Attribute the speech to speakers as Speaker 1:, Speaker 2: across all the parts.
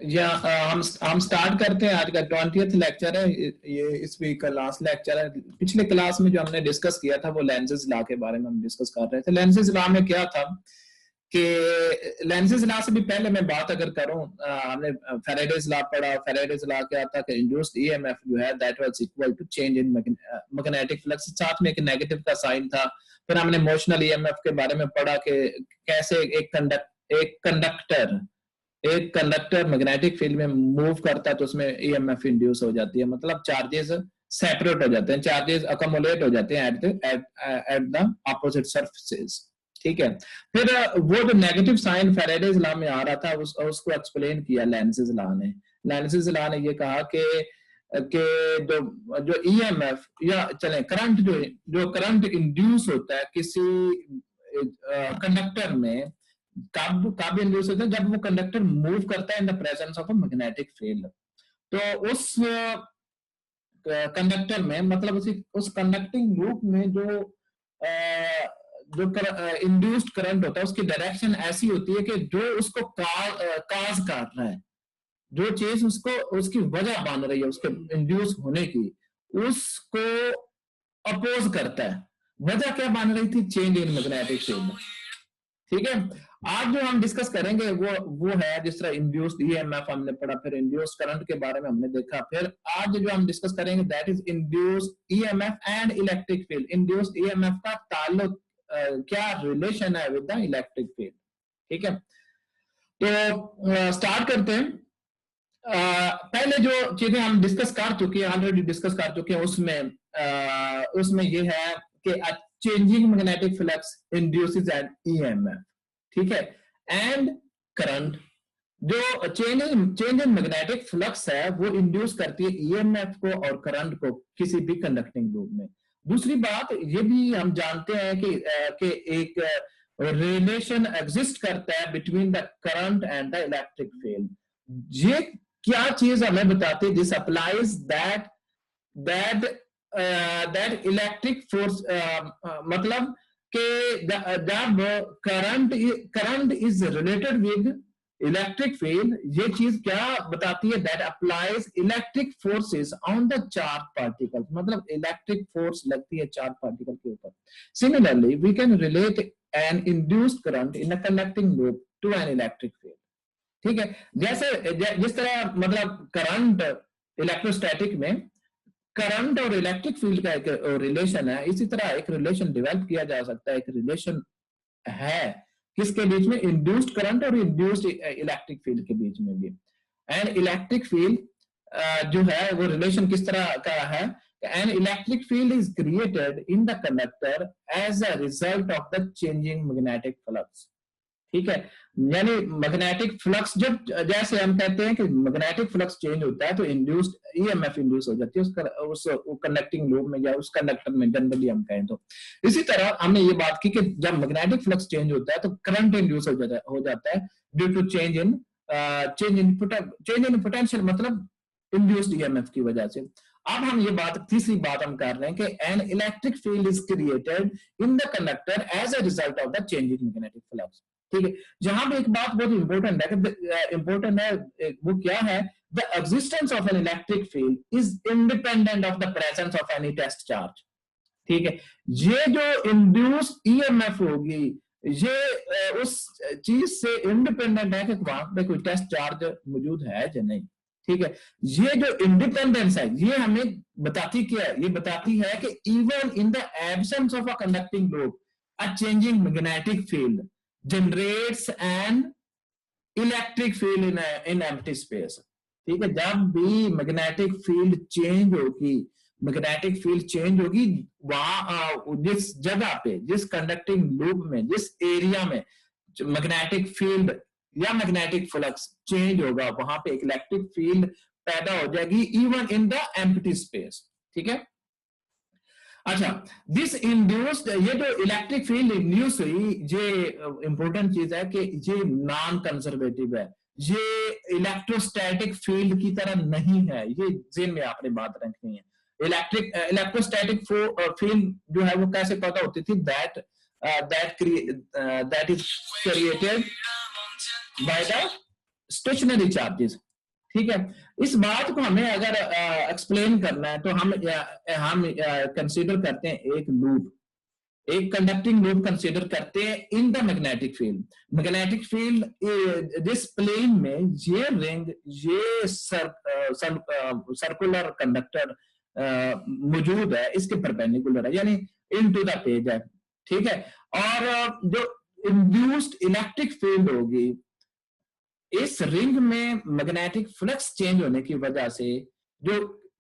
Speaker 1: या हम स्टार्ट करते हैं। आज का 20th लेक्चर है, ये इस वीक का लास्ट लेक्चर है। पिछले क्लास में जो हमने डिस्कस किया था वो लेंसेज लॉ के बारे में हम डिस्कस कर रहे थे। लेंसेज लॉ में क्या था कि लेंसेज लॉ से भी पहले मैं बात अगर करूं, हमने फैराडेज लॉ पढ़ा। फैराडेज लॉ क्या था कि इंड्यूस्ड ईएमएफ जो है that was equal to change in magnetic flux, साथ में एक नेगेटिव का साइन था। फिर हमने मोशनल ईएमएफ के बारे में पढ़ा कि कैसे एक कंडक्टर मैग्नेटिक फील्ड में मूव करता है तो उसमें ईएमएफ इंड्यूस हो जाती है, मतलब चार्जेस सेपरेट हो जाते हैं, चार्जेस अकोमोलेट हो जाते हैं एट द अपोजिट सरफेसेस। ठीक है। फिर वो जो नेगेटिव साइन फैराडेज लॉ में आ रहा था उसको एक्सप्लेन किया लेंसेज लॉ ने। लेंसेज लॉ ने ये कहा कि जो जो ईएमएफ या चले करंट जो करंट इंड्यूस होता है किसी कंडक्टर में, कब इंड्यूस होता है जब वो कंडक्टर मूव करता है in the presence of a magnetic field. तो उस कंडक्टर में, मतलब उस कंडक्टिंग लूप में जो इंड्यूस्ड करंट होता है उसकी डायरेक्शन ऐसी होती है कि जो उसको काज कर रहा है, जो चीज उसको उसकी वजह बन रही है उसके इंड्यूस होने की, उसको अपोज करता है। वजह क्या बन रही थी? Change in magnetic field. ठीक है। आज जो हम डिस्कस करेंगे वो है जिस तरह इंड्यूस्ड ईएमएफ हमने पढ़ा, फिर इंड्यूस्ड करंट के बारे में हमने देखा। फिर आज जो हम डिस्कस करेंगे that is induced EMF and electric field. Induced EMF का ताल्लुक क्या रिलेशन है विद द इलेक्ट्रिक फील्ड। ठीक है। तो स्टार्ट करते हैं। पहले जो चीजें हम डिस्कस कर चुके हैं, ऑलरेडी डिस्कस कर चुके हैं, उसमें ये है कि changing magnetic flux induces an EMF. ठीक है। एंड करंट, जो चेंज इन मैग्नेटिक फ्लक्स है वो इंड्यूस करती है ईएमएफ को और करंट को किसी भी कंडक्टिंग लूप में। दूसरी बात ये भी हम जानते हैं कि एक रिलेशन एग्जिस्ट करता है between the current and the electric field. ये क्या चीज हमें बताती है? This applies that electric force, मतलब कि जब current is related with electric field, ये चीज क्या बताती है? That applies electric forces on the charge particle, मतलब इलेक्ट्रिक फोर्स लगती है चार्ज पार्टिकल के ऊपर। Similarly we can relate an induced current in a conducting loop to an electric field. ठीक है। जिस तरह मतलब करंट इलेक्ट्रोस्टैटिक में करंट और इलेक्ट्रिक फील्ड का एक रिलेशन है, इसी तरह एक रिलेशन डेवलप किया जा सकता है, एक रिलेशन है किसके बीच में? इंड्यूस्ड करंट और इंड्यूस्ड इलेक्ट्रिक फील्ड के बीच में भी। एंड इलेक्ट्रिक फील्ड जो है वो रिलेशन किस तरह का है? An electric field is created in the conductor as a result of the changing magnetic flux. ठीक है। यानी मैग्नेटिक फ्लक्स जब, जैसे हम कहते हैं कि मैग्नेटिक फ्लक्स चेंज होता है तो इंड्यूस्ड ईएमएफ इंड्यूस हो जाती है उस कंडक्टिंग लूप में या उस कंडक्टर में, जनरली हम कहें तो। इसी तरह हमने ये बात की कि जब मैग्नेटिक फ्लक्स चेंज होता है तो करंट इंड्यूस हो जाता है due to change in potential, मतलब इंड्यूस्ड ईएमएफ की वजह से। अब हम ये बात, तीसरी बात हम कर रहे हैं कि an electric field is created in the conductor as a result of the changing magnetic flux. ठीक है। जहां पे एक बात बहुत इंपॉर्टेंट है, वो क्या है? The existence of an electric field is independent of the presence of any test charge. ठीक है। ये जो इंड्यूस ईएमएफ होगी ये उस चीज से इंडिपेंडेंट है कि वहां पे कोई टेस्ट चार्ज मौजूद है या नहीं। ठीक है। ये जो इंडिपेंडेंस है ये हमें बताती क्या है? ये बताती है कि even in the absence of a conducting loop a changing magnetic field generates an electric field in empty space। ठीक है। जब भी मैग्नेटिक फील्ड चेंज होगी वहां जिस जगह पे, जिस कंडक्टिंग लूप में, जिस एरिया में मैग्नेटिक फील्ड या मैग्नेटिक फ्लक्स चेंज होगा वहां पे एक इलेक्ट्रिक फील्ड पैदा हो जाएगी even in the empty space. ठीक है। अच्छा, दिस इंड्यूस्ड, ये जो इलेक्ट्रिक फील्ड इंड्यूस हुई, ये इंपॉर्टेंट चीज है कि ये नॉन कंजर्वेटिव है, ये इलेक्ट्रोस्टैटिक फील्ड की तरह नहीं है। ये जेन में आपने बात रखनी है। इलेक्ट्रोस्टैटिक फील्ड जो है वो कैसे पैदा होती थी? That is created by the stationary charges. ठीक है, इस बात को हमें अगर एक्सप्लेन करना है तो हम कंसीडर करते हैं एक लूप, एक कंडक्टिंग लूप कंसीडर करते हैं इन the magnetic field. Magnetic field जिस प्लेन में ये रिंग, ये सर्कुलर कंडक्टर मौजूद है, इसके परपेंडिकुलर है, यानी इनटू द पेज है, ठीक है। और जो इंड्यूस्ड इलेक्ट्रिक फील्ड होगी, इस रिंग में मैग्नेटिक फ्लक्स चेंज होने की वजह से जो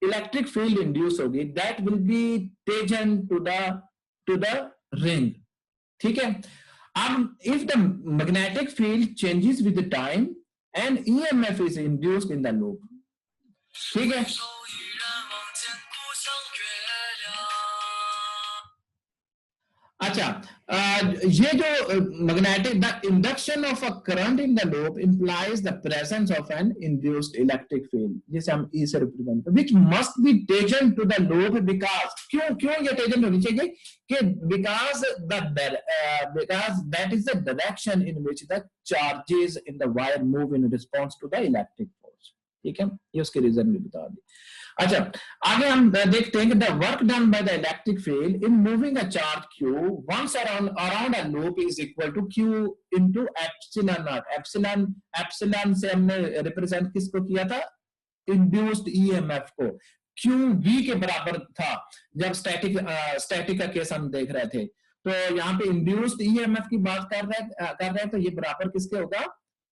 Speaker 1: इलेक्ट्रिक फील्ड इंड्यूस होगी, that will be tangent to the ring, ठीक है। अब if the magnetic field changes with the time and EMF is induced in the loop, ठीक है। अच्छा, ये जो magnetic, the induction of a current in the loop implies the presence of an induced electric field, जिसे हम E से represent करते हैं, which must be taken to the loop, because क्यों ये टेकन होनी चाहिए कि because that is the direction in which the charges in the wire move in response to the electric force, ठीक है। ये उसके रीजन भी बता दी। अच्छा, आगे हम देखते हैं कि the work done by the electric field in moving a charge q once around a loop is equal to q into epsilon naught. Epsilon से हमने रिप्रेजेंट किसको किया था, इंड्यूस्ड ईएमएफ को, q v के बराबर था जब स्टैटिक का केस हम देख रहे थे। तो यहाँ पे इंड्यूस्ड ईएमएफ की बात कर रहे हैं, तो ये बराबर किसके होगा,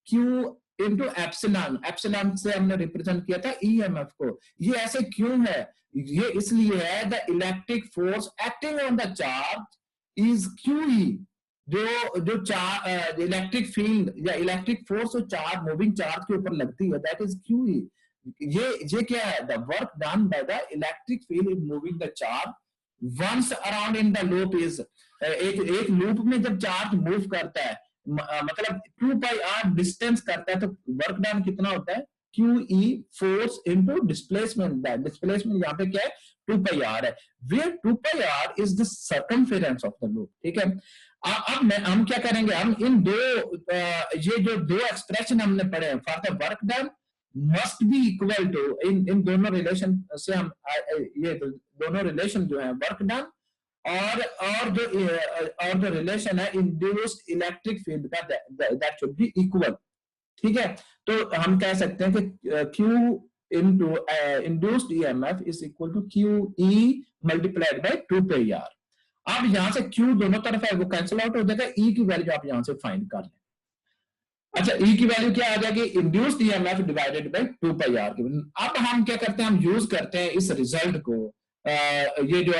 Speaker 1: q इंटू एप्सिलॉन। एप्सिलॉन से हमने रिप्रेजेंट किया था ईएमएफ को। ये ऐसे क्यों है, ये इसलिए है the electric force acting on the charge is QE। जो इलेक्ट्रिक फील्ड या इलेक्ट्रिक फोर्स जो चार्ज, मूविंग चार्ज के ऊपर लगती है, दैट इज QE। ये क्या है, the work done by the electric field in moving the charge once around in the loop is, एक लूप में जब चार्ज मूव करता है, मतलब 2πr डिस्टेंस करता है, तो वर्क डन कितना होता है, QE force into displacement. Displacement यहाँ पे क्या है, 2πr है, where 2πr is the circumference of the loop, ठीक है। अब हम क्या करेंगे, हम इन ये जो दो एक्सप्रेशन हमने पढ़े हैं for the work done must be equal to, इन दोनों रिलेशन से हम ये दोनों रिलेशन जो है वर्क डन और जो रिलेशन है इंड्यूस्ड इलेक्ट्रिक फील्ड का, दैट शुड बी इक्वल, ठीक है। तो हम कह सकते हैं कि Q into induced EMF is equal to QE multiplied by 2πr। अब यहां से Q दोनों तरफ है, वो कैंसिल आउट हो जाएगा, E की वैल्यू आप यहां से फाइंड कर लें। अच्छा, E की वैल्यू क्या आ जाएगी, induced EMF divided by 2πr। अब हम क्या करते हैं, हम यूज करते हैं इस रिजल्ट को, ये जो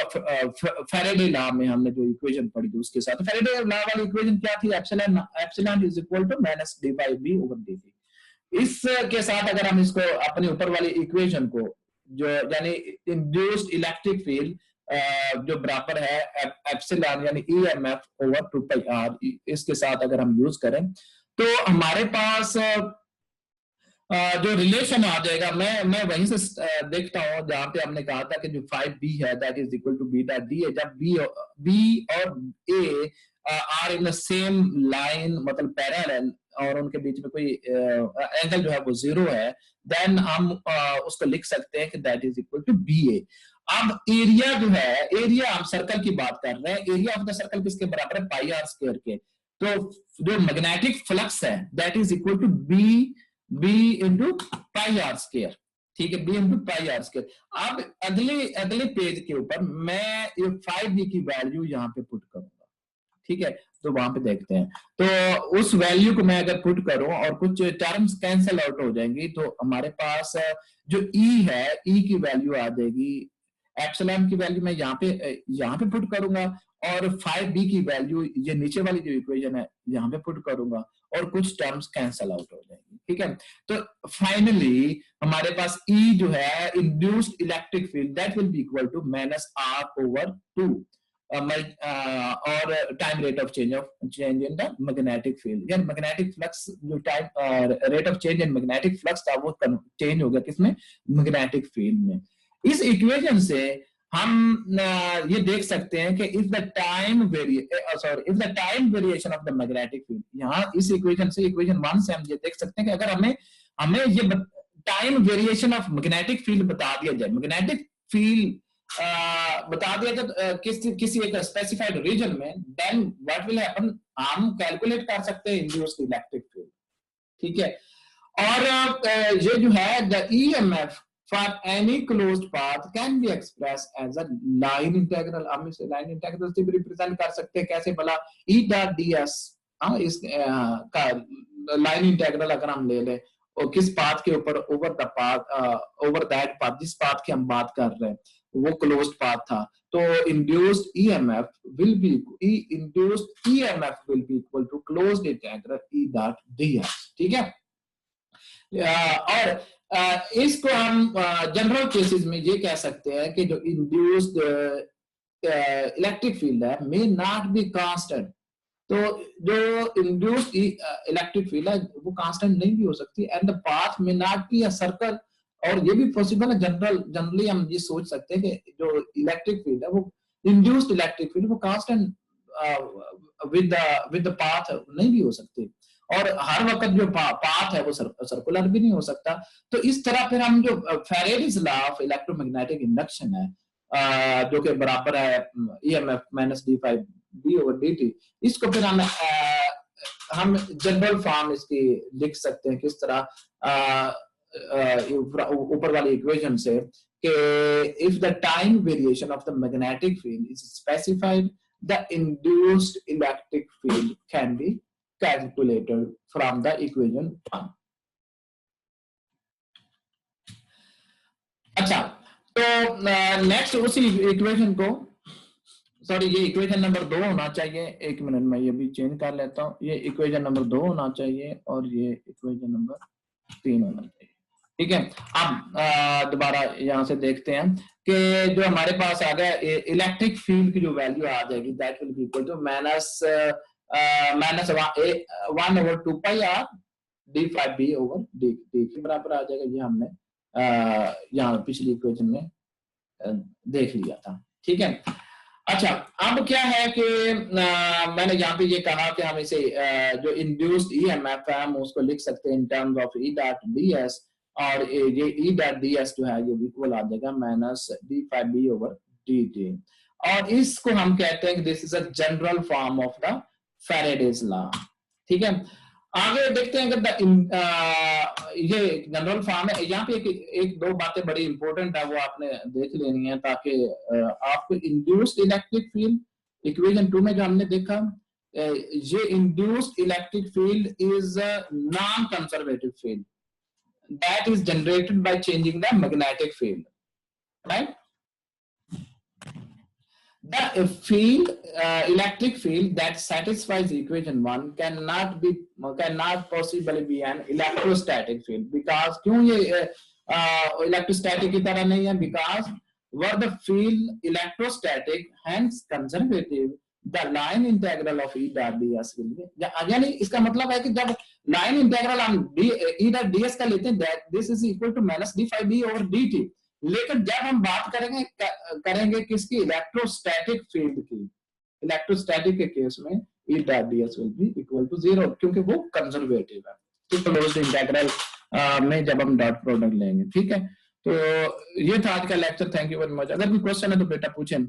Speaker 1: फैराडे लॉ में हमने जो इक्वेशन पढ़ी थी उसके साथ। फैराडे लॉ वाली इक्वेशन क्या थी, epsilon is equal to minus d by B over d v. इसके साथ अगर हम इसको अपने ऊपर वाली इक्वेशन को, जो यानी इंड्यूस्ड इलेक्ट्रिक फील्ड जो बराबर है एप्सिलॉन यानी ईएमएफ ओवर 2πr, इसके साथ अगर हम यूज करें तो हमारे पास जो रिलेशन आ जाएगा, मैं वहीं से देखता हूं जहां पे हमने कहा था कि जो 5b है that is equal to beta d है। जब b और a are in the same line, मतलब पैरेलल, और उनके बीच में कोई एंगल जो है वो 0 है, देन हम उसको लिख सकते हैं कि that is equal to BA। अब एरिया जो है, एरिया हम सर्कल की बात कर रहे हैं, एरिया ऑफ द सर्कल किसके बराबर है, पाई आर स्क्वायर के। तो जो मैग्नेटिक फ्लक्स है that is equal to B into pi r square, ठीक है, B into pi r square. अब अगले पेज के ऊपर मैं 5B की वैल्यू यहाँ पे पुट करूंगा, ठीक है। तो वहां पे देखते हैं, तो उस वैल्यू को मैं अगर पुट करूं और कुछ टर्म्स कैंसिल आउट हो जाएंगी, तो हमारे पास जो E है, E की वैल्यू आ जाएगी, एप्सिलॉन की वैल्यू मैं यहाँ पे पुट करूंगा, और 5b की वैल्यू ये नीचे वाली जो इक्वेशन है यहाँ पे पुट करूंगा, और कुछ टर्म्स कैंसल आउट हो जाएंगी, ठीक है। तो फाइनली हमारे पास E जो है induced electric field that will be equal to minus R over 2 और time rate of change in the magnetic field, यानी मैग्नेटिक फ्लक्स जो time rate of change in magnetic flux था वो चेंज हो गया किसमें, मैग्नेटिक फील्ड में। इस इक्वेशन से हम ये देख सकते हैं कि if the time variation of the magnetic field, यहाँ इस इक्वेशन से, इक्वेशन 1 से हम ये देख सकते हैं कि अगर हमें ये time variation of magnetic field बता दिया जाए, मैग्नेटिक फील्ड बता दिया जाए किसी एक स्पेसिफाइड रीजन में, देन व्हाट विल हैपन, हम कैलकुलेट कर सकते हैं इंड्यूस्ड इलेक्ट्रिक फील्ड, ठीक है। और ये जो है the EMF for any closed path can be express as a line integral, हम इसे लाइन इंटीग्रल से भी रिप्रेजेंट कर सकते हैं, कैसे भला, ई डॉट डी एस, इस का लाइन इंटीग्रल अगर हम ले लें और किस पाथ के ऊपर, over the path, over that path, जिस पाथ की हम बात कर रहे हैं वो क्लोज्ड पाथ था, तो induced EMF will be induced EMF will be equal to closed integral E dot d s, ठीक है। और इसको हम जनरल केसेस में ये कह सकते हैं कि जो इंड्यूस्ड इलेक्ट्रिक फील्ड है मे नॉट बी कांस्टेंट, तो जो इंड्यूस्ड इलेक्ट्रिक फील्ड है वो कांस्टेंट नहीं भी हो सकती, and the path may not be a circle, और ये भी पॉसिबल है, जनरली हम ये सोच सकते हैं कि जो इलेक्ट्रिक फील्ड है वो इंड्यूस्ड इलेक्ट्रिक फील्ड वो कांस्टेंट विद द पाथ नहीं भी हो सकती, और हर वक्त जो पाथ है वो सर्कुलर भी नहीं हो सकता। तो इस तरह फिर हम जो Faraday's law of electromagnetic induction है, जो कि बराबर है EMF minus d five B over d t, इसको फिर हम जनरल फॉर्म इसकी लिख सकते हैं किस तरह, ऊपर वाली इक्वेशन से कि if the time variation of the magnetic field is specified, the induced electric field can be calculated from the equation 1. अच्छा, तो नेक्स्ट उसी इक्वेशन को, सॉरी ये इक्वेशन नंबर 2 होना चाहिए, एक मिनट में ये भी चेंज कर लेता हूँ, ये इक्वेशन नंबर 2 होना चाहिए और ये इक्वेशन नंबर 3 होना चाहिए, ठीक है। अब दोबारा यहाँ से देखते हैं कि जो हमारे पास आ गया इलेक्ट्रिक फील्ड की जो वैल्यू आ जाएगी, that will be equal to minus 1 over 2 pi r d5b over d के बराबर आ जाएगा, ये हमने यहाँ पिछली इक्वेशन में देख लिया था, ठीक है। अच्छा, अब क्या है कि मैंने यहाँ पे ये कहा कि हम इसे जो इंड्यूस्ड ईएमएफ है हम उसको लिख सकते हैं in terms of E dot d S, और ये ई डॉट डी एस जो है ये इक्वल आ जाएगा माइनस d5b over dt, और इसको हम कहते हैं कि this is a general form of the Faraday's law, ठीक है। आगे देखते हैं कि ये जनरल फॉर्म है, यहाँ पे एक दो बातें बड़ी इंपॉर्टेंट है वो आपने देख लेनी है, ताकि आपको इंड्यूस्ड इलेक्ट्रिक फील्ड इक्वेशन 2 में जो हमने देखा, ये induced electric field is non conservative field that is generated by changing the magnetic field, right. The field, electric field that satisfies equation 1 cannot possibly be an electrostatic field, because क्यों ये electrostatic की तरह नहीं है, because were the field electrostatic hence conservative, the line integral of E dot ds will be, यानी इसका मतलब है कि जब line integral हम E dot ds का लेते हैं, that this is equal to minus d5b over dt, लेकिन जब हम बात करेंगे किसकी, इलेक्ट्रोस्टैटिक फील्ड की, इलेक्ट्रोस्टैटिक के केस में E dot ds will be equal to 0, क्योंकि वो कंजर्वेटिव है, तो क्लोज्ड इंटीग्रल में जब हम डॉट प्रोडक्ट लेंगे, ठीक है। तो ये था आज का lecture, thank you very much. अगर कोई क्वेश्चन है तो बेटा पूछें।